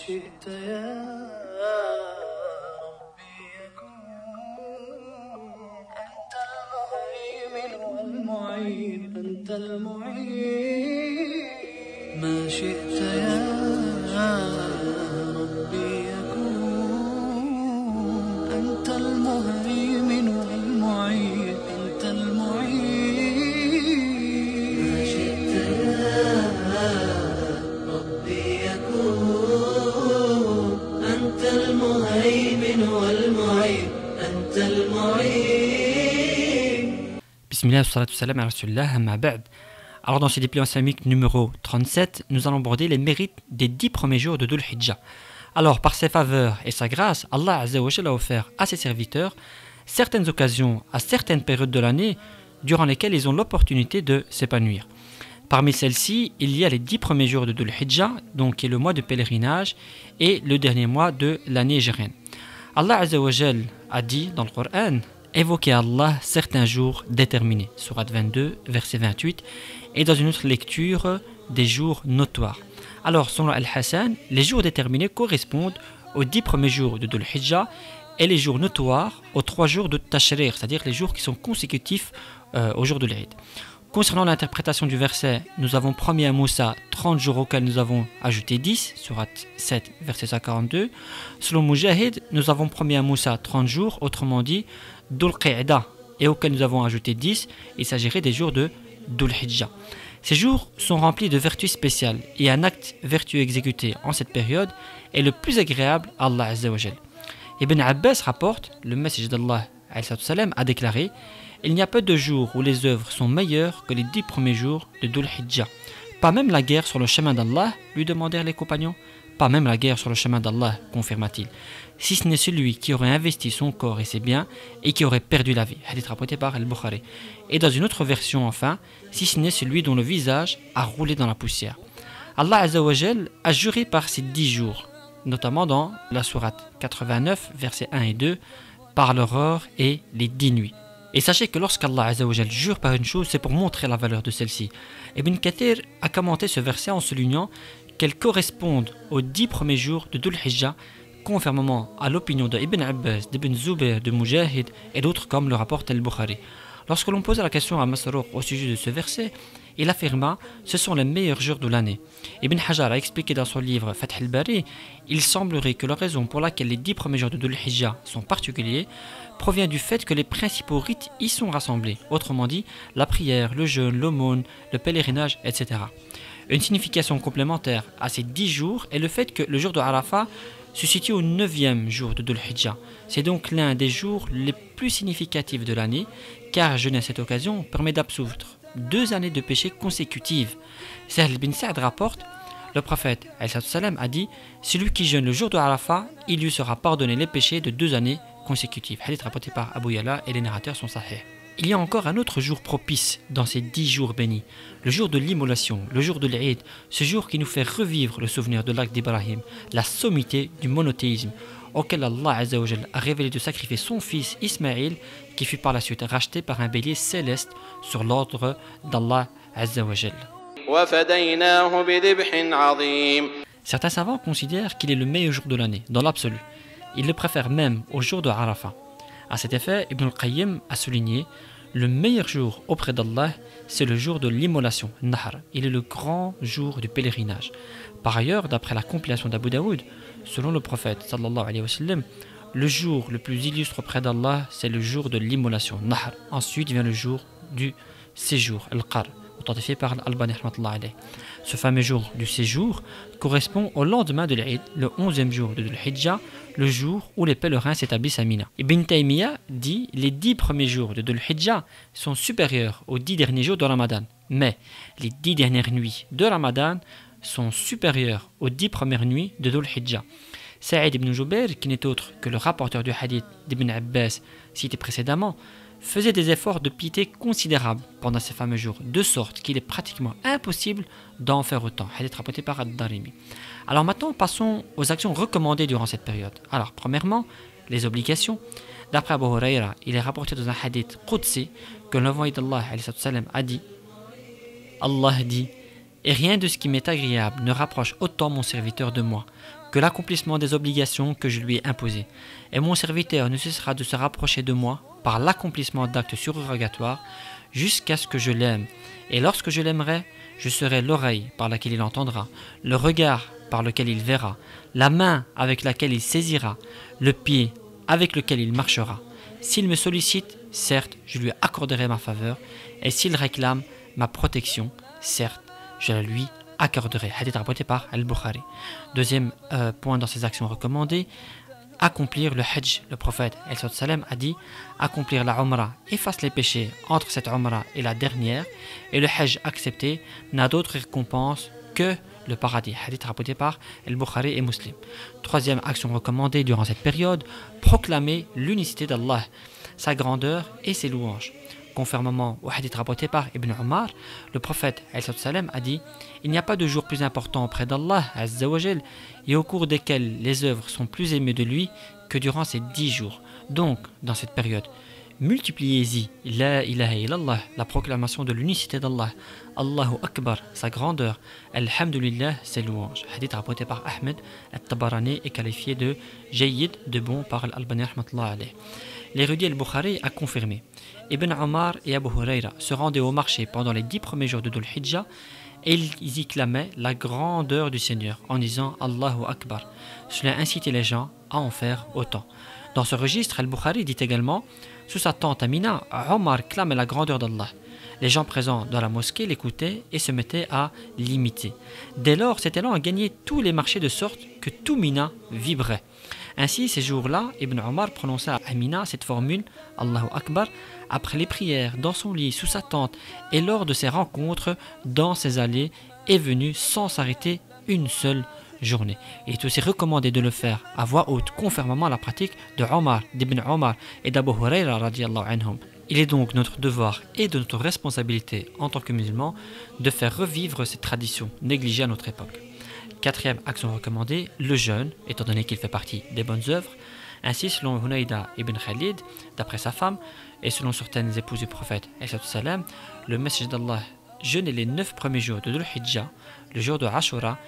شئت يا ربي يكون أنت المهيمن والمعين أنت المعين ما شئت يا ربي يكون أنت المهيمن والمعين أنت المعين ما شئت يا ربي يكون أنت المهيمن والمعين أنت المعين. Bismillah, wassalatu wassalam ala rasulillah, amma ba'd. Alors dans ce dépliant islamique numéro 37, nous allons aborder les mérites des 10 premiers jours de Dhul Hijjah. Alors par ses faveurs et sa grâce, Allah Azza wa Jalla a offert à ses serviteurs certaines occasions à certaines périodes de l'année durant lesquelles ils ont l'opportunité de s'épanouir. Parmi celles-ci, il y a les 10 premiers jours de Dhul Hijjah, donc qui est le mois de pèlerinage et le dernier mois de l'année hégérienne. Allah Azza wa Jalla a dit dans le Coran: évoquez Allah certains jours déterminés, sourate 22, verset 28, et dans une autre lecture, des jours notoires. Alors, selon Al-Hassan, les jours déterminés correspondent aux 10 premiers jours de Dhul Hijjah et les jours notoires aux 3 jours de Tashriq, c'est-à-dire les jours qui sont consécutifs au jour de l'Eid. Concernant l'interprétation du verset, nous avons promis à Moussa 30 jours auxquels nous avons ajouté 10, sourate 7, verset 142. Selon Mujahid, nous avons promis à Moussa 30 jours, autrement dit Dhul Qi'dah, et auxquels nous avons ajouté 10, il s'agirait des jours de Dhul Hijjah. Ces jours sont remplis de vertus spéciales et un acte vertueux exécuté en cette période est le plus agréable à Allah Azza wa Jal. Ibn Abbas rapporte, le messager d'Allah a déclaré: il n'y a peu de jours où les œuvres sont meilleures que les 10 premiers jours de Dhul Hijjah. Pas même la guerre sur le chemin d'Allah, lui demandèrent les compagnons. Pas même la guerre sur le chemin d'Allah, confirma-t-il, si ce n'est celui qui aurait investi son corps et ses biens et qui aurait perdu la vie. Hadith rapporté par Al-Bukhari. Et dans une autre version enfin, si ce n'est celui dont le visage a roulé dans la poussière. Allah Azza wa Jal a juré par ces 10 jours, notamment dans la sourate 89, versets 1 et 2, par l'aurore et les 10 nuits. Et sachez que lorsqu'Allah Azza wa Jal jure par une chose, c'est pour montrer la valeur de celle-ci. Ibn Kathir a commenté ce verset en soulignant qu'elles correspondent aux 10 premiers jours de Dhul Hijjah, conformément à l'opinion de Ibn Abbas, d'Ibn Zubayr, de Mujahid et d'autres comme le rapporte Al-Bukhari. Lorsque l'on posa la question à Masruq au sujet de ce verset, il affirma: ce sont les meilleurs jours de l'année. Ibn Hajar a expliqué dans son livre Fath al-Bari: il semblerait que la raison pour laquelle les 10 premiers jours de Dhul Hijjah sont particuliers provient du fait que les principaux rites y sont rassemblés, autrement dit la prière, le jeûne, l'aumône, le pèlerinage, etc. Une signification complémentaire à ces 10 jours est le fait que le jour de Arafat se situe au 9e jour de Dhul Hijjah. C'est donc l'un des jours les plus significatifs de l'année, car jeûner à cette occasion permet d'absoudre 2 années de péché consécutives. Sahl bin Sa'd rapporte: le prophète a dit: celui qui jeûne le jour de Arafat, il lui sera pardonné les péchés de 2 années consécutives. Hadith rapporté par Abu Yala et les narrateurs sont sahih. Il y a encore un autre jour propice dans ces 10 jours bénis, le jour de l'immolation, le jour de l'Eid, ce jour qui nous fait revivre le souvenir de l'acte d'Ibrahim, la sommité du monothéisme, auquel Allah Azza wa Jal a révélé de sacrifier son fils Ismaïl, qui fut par la suite racheté par un bélier céleste sur l'ordre d'Allah Azza wa Jal. Certains savants considèrent qu'il est le meilleur jour de l'année, dans l'absolu. Ils le préfèrent même au jour de Arafat. À cet effet, Ibn al-Qayyim a souligné: le meilleur jour auprès d'Allah, c'est le jour de l'immolation, Nahr. Il est le grand jour du pèlerinage. Par ailleurs, d'après la compilation d'Abu Daoud, selon le prophète sallallahu alayhi wa sallam, le jour le plus illustre auprès d'Allah, c'est le jour de l'immolation, Nahr. Ensuite vient le jour du séjour, Al-Qar, authentifié par Al-Albani rahmatullah alayh. Ce fameux jour du séjour correspond au lendemain de l'Eid, le 11e jour de Dhul Hijjah, le jour où les pèlerins s'établissent à Mina. Ibn Taymiyyah dit: les 10 premiers jours de Dhul Hijjah sont supérieurs aux 10 derniers jours de Ramadan, mais les 10 dernières nuits de Ramadan sont supérieures aux 10 premières nuits de Dhul Hijjah. Saïd ibn Jubayr, qui n'est autre que le rapporteur du hadith d'Ibn Abbas cité précédemment, faisait des efforts de piété considérables pendant ces fameux jours, de sorte qu'il est pratiquement impossible d'en faire autant. Hadith rapporté par Ad-Darimi. Alors maintenant, passons aux actions recommandées durant cette période. Alors, premièrement, les obligations. D'après Abu Huraira, il est rapporté dans un hadith Qudsi que l'envoyé d'Allah a dit: Allah dit: et rien de ce qui m'est agréable ne rapproche autant mon serviteur de moi que l'accomplissement des obligations que je lui ai imposées. Et mon serviteur ne cessera de se rapprocher de moi par l'accomplissement d'actes surrogatoires jusqu'à ce que je l'aime. Et lorsque je l'aimerai, je serai l'oreille par laquelle il entendra, le regard par lequel il verra, la main avec laquelle il saisira, le pied avec lequel il marchera. S'il me sollicite, certes, je lui accorderai ma faveur, et s'il réclame ma protection, certes, je la lui accorderai. Hadith rapporté par Al-Bukhari. Deuxième point dans ses actions recommandées, accomplir le Hajj. Le prophète sallam a dit accomplir la Umrah efface les péchés entre cette Umrah et la dernière, et le Hajj accepté n'a d'autre récompense que le paradis. Hadith rapporté par Al-Bukhari et Muslim. Troisième action recommandée durant cette période, proclamer l'unicité d'Allah, sa grandeur et ses louanges. Conformément au hadith rapporté par Ibn Omar, le prophète sallam a dit « Il n'y a pas de jour plus important auprès d'Allah Azza wa Jal, et au cours desquels les œuvres sont plus aimées de lui que durant ces 10 jours. » Donc, dans cette période, multipliez-y La ilaha illallah, la proclamation de l'unicité d'Allah, Allahu Akbar, sa grandeur, Alhamdulillah, ses louanges. Hadith rapporté par Ahmed At-Tabarani est qualifié de Jayyid, de bon par Al-Albani rahmatullah alayh. L'érudit Al-Bukhari a confirmé. Ibn Omar et Abu Huraira se rendaient au marché pendant les 10 premiers jours de Dhul Hijjah et ils y clamaient la grandeur du Seigneur en disant Allahu Akbar. Cela incitait les gens à en faire autant. Dans ce registre, Al-Bukhari dit également sous sa tente Amina, Omar clamait la grandeur d'Allah. Les gens présents dans la mosquée l'écoutaient et se mettaient à l'imiter. Dès lors, cet élan a gagné tous les marchés de sorte que tout Mina vibrait. Ainsi, ces jours-là, Ibn Omar prononça à Amina cette formule Allahu Akbar après les prières, dans son lit, sous sa tente et lors de ses rencontres dans ses allées et venues sans s'arrêter une seule journée. Il est aussi recommandé de le faire à voix haute, conformément à la pratique de Omar, d'Ibn Omar et d'Abu Huraira radiyallahu anhum. Il est donc notre devoir et de notre responsabilité en tant que musulmans de faire revivre cette tradition négligée à notre époque. Quatrième action recommandée, le jeûne, étant donné qu'il fait partie des bonnes œuvres. Ainsi, selon Hunaïda ibn Khalid, d'après sa femme, et selon certaines épouses du prophète, le message d'Allah jeûnait les 9 premiers jours de Dhul Hijjah, le jour de Ashura,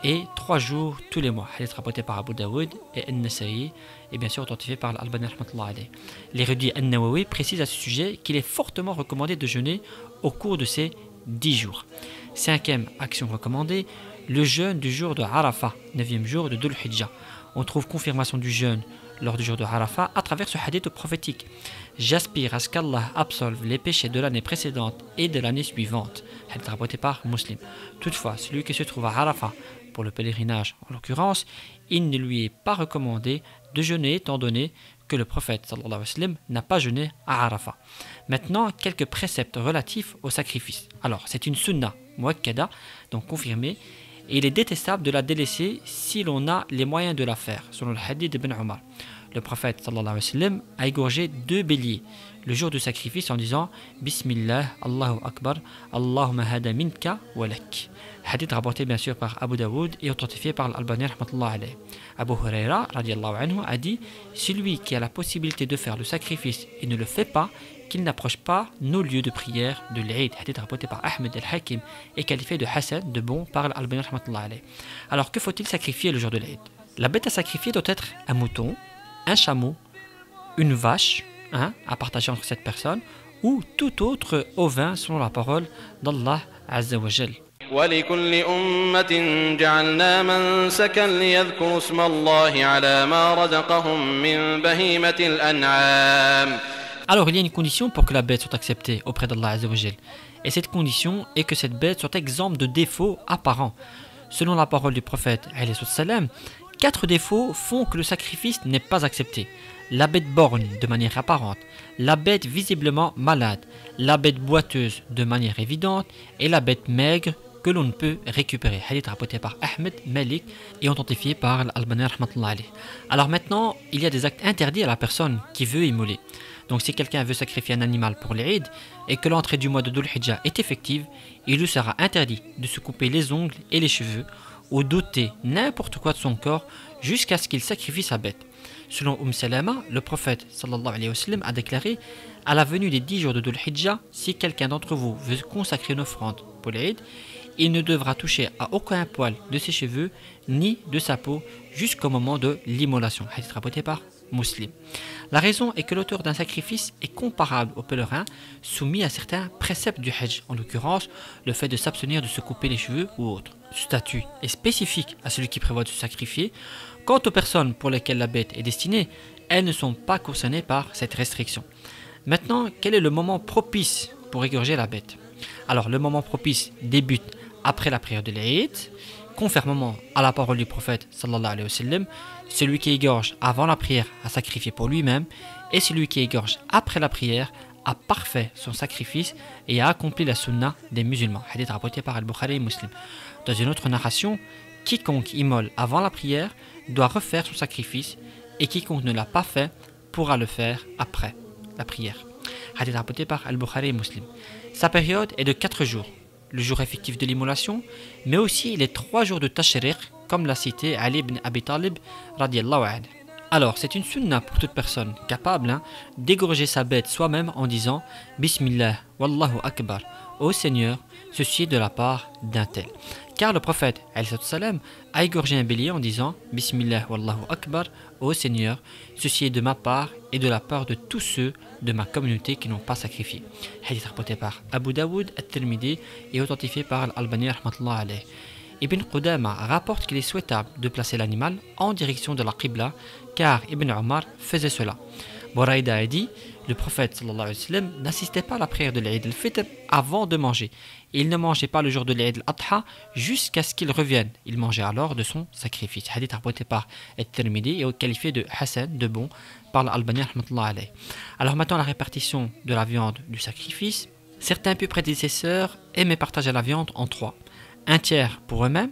et 3 jours tous les mois. Hadith rapporté par Abu Daoud et An-Nasa'i, et bien sûr authentifié par Al-Albani rahmatullah alayh. L'érudit An-Nawawi précise à ce sujet qu'il est fortement recommandé de jeûner au cours de ces 10 jours. Cinquième action recommandée, le jeûne du jour de Arafat, 9e jour de Dhul Hijjah. On trouve confirmation du jeûne lors du jour de Arafat à travers ce hadith prophétique. J'aspire à ce qu'Allah absolve les péchés de l'année précédente et de l'année suivante. Hadith rapporté par Muslim. Toutefois, celui qui se trouve à Arafat, pour le pèlerinage en l'occurrence, il ne lui est pas recommandé de jeûner étant donné que le prophète sallallahu alayhi wa sallam n'a pas jeûné à Arafat. Maintenant, quelques préceptes relatifs au sacrifice. Alors, c'est une sunna muakkada, donc confirmée, et il est détestable de la délaisser si l'on a les moyens de la faire, selon le hadith d'Ibn Omar. Le prophète sallallahu alayhi wa sallam a égorgé 2 béliers le jour du sacrifice en disant Bismillah, Allahu Akbar, Allahumma hada minka wa lak. Hadith rapporté bien sûr par Abu Daoud et authentifié par Al-Albani rahmatullah alayh. Abu Huraira radiyallahu anhu a dit celui qui a la possibilité de faire le sacrifice et ne le fait pas, qu'il n'approche pas nos lieux de prière de l'Eid. Hadith rapporté par Ahmed al-Hakim et qualifié de Hassan, de bon par Al-Albani rahmatullah alayh. Alors que faut-il sacrifier le jour de l'Eid? La bête à sacrifier doit être un mouton, un chameau, une vache, à partager entre cette personne, ou tout autre ovin selon la parole d'Allah Azza wa Jal. ولكل أمة جعلنا منسكا ليذكروا اسم الله على ما رزقهم من بهيمة الأنعام. Alors il y a une condition pour que la bête soit acceptée auprès d'Allah Azza wa Jal. Et cette condition est que cette bête soit exempte de défauts apparents. Selon la parole du prophète alayhi salam, 4 défauts font que le sacrifice n'est pas accepté. La bête borgne de manière apparente, la bête visiblement malade, la bête boiteuse de manière évidente et la bête maigre que l'on ne peut récupérer. Hadith rapporté par Ahmed, Malik et authentifié par Al-Albani rahmatullah alayh. Alors maintenant, il y a des actes interdits à la personne qui veut immoler. Donc si quelqu'un veut sacrifier un animal pour l'Eid et que l'entrée du mois de Dhul Hijjah est effective, il lui sera interdit de se couper les ongles et les cheveux ou d'ôter n'importe quoi de son corps jusqu'à ce qu'il sacrifie sa bête. Selon Salama, le prophète sallallahu alayhi wa sallam a déclaré à la venue des 10 jours de Dhul Hijjah, si quelqu'un d'entre vous veut consacrer une offrande pour l'Eid, il ne devra toucher à aucun poil de ses cheveux ni de sa peau jusqu'au moment de l'immolation. Hadith rapporté par Muslim. La raison est que l'auteur d'un sacrifice est comparable au pèlerin soumis à certains préceptes du Hajj, en l'occurrence le fait de s'abstenir de se couper les cheveux ou autre. Ce statut est spécifique à celui qui prévoit de se sacrifier. Quant aux personnes pour lesquelles la bête est destinée, elles ne sont pas concernées par cette restriction. Maintenant, quel est le moment propice pour égorger la bête? Alors, le moment propice débute après la prière de l'Eid, conformément à la parole du prophète sallallahu alayhi wa sallam. Celui qui égorge avant la prière a sacrifié pour lui-même, et celui qui égorge après la prière a parfait son sacrifice et a accompli la sunna des musulmans. Hadith rapporté par Al-Bukhari et Muslim. Dans une autre narration, quiconque immole avant la prière doit refaire son sacrifice, et quiconque ne l'a pas fait pourra le faire après la prière. Hadith rapporté par Al-Bukhari et Muslim. Sa période est de 4 jours, le jour effectif de l'immolation, mais aussi les 3 jours de Tashriq, comme l'a cité Ali ibn Abi Talib radiallahu anhu. Alors, c'est une sunna pour toute personne capable d'égorger sa bête soi-même en disant Bismillah, Wallahu Akbar, ô Seigneur, ceci est de la part d'un tel. Car le prophète a égorgé un bélier en disant Bismillah, Wallahu Akbar, ô Seigneur, ceci est de ma part et de la part de tous ceux de ma communauté qui n'ont pas sacrifié. Hadith rapporté par Abu Daoud, At-Tirmidhi et authentifié par Al-Albani rahmatullah alayh. Ibn Qudama rapporte qu'il est souhaitable de placer l'animal en direction de la Qibla, car Ibn Omar faisait cela. Bouraïda a dit, le prophète sallallahu alayhi wa sallam n'assistait pas à la prière de l'Eid al-Fitr avant de manger. Il ne mangeait pas le jour de l'Eid al-Adha jusqu'à ce qu'il revienne. Il mangeait alors de son sacrifice. Hadith rapporté par At-Tirmidhi et qualifié de Hassan, de bon, par l'Albani rahmatullah alayh. Alors maintenant la répartition de la viande du sacrifice. Certains plus prédécesseurs aimaient partager la viande en 3. Un tiers pour eux-mêmes,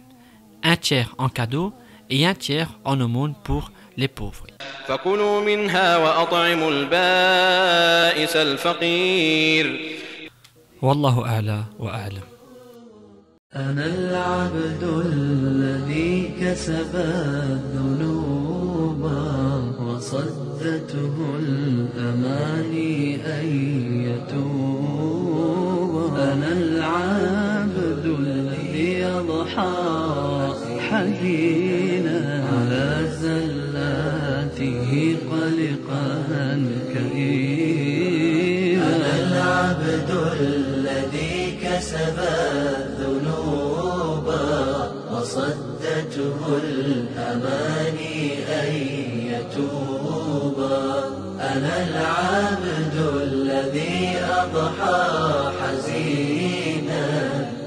un tiers en cadeau et un tiers en aumône pour les pauvres. فكلوا منها وأطعموا البائس الفقير. والله أعلى وأعلم. أنا العبد الذي كسب الذنوب وصدته الأماني أن يتوب. أنا العبد الذي يضحى حزينا على زلاته قلقا كئيبا. أنا العبد الذي كسب الذنوب وصدته الأماني أن يتوب. أنا العبد الذي أضحى حزينا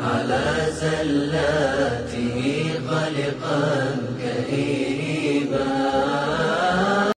على زلاته قلقا كئيبا.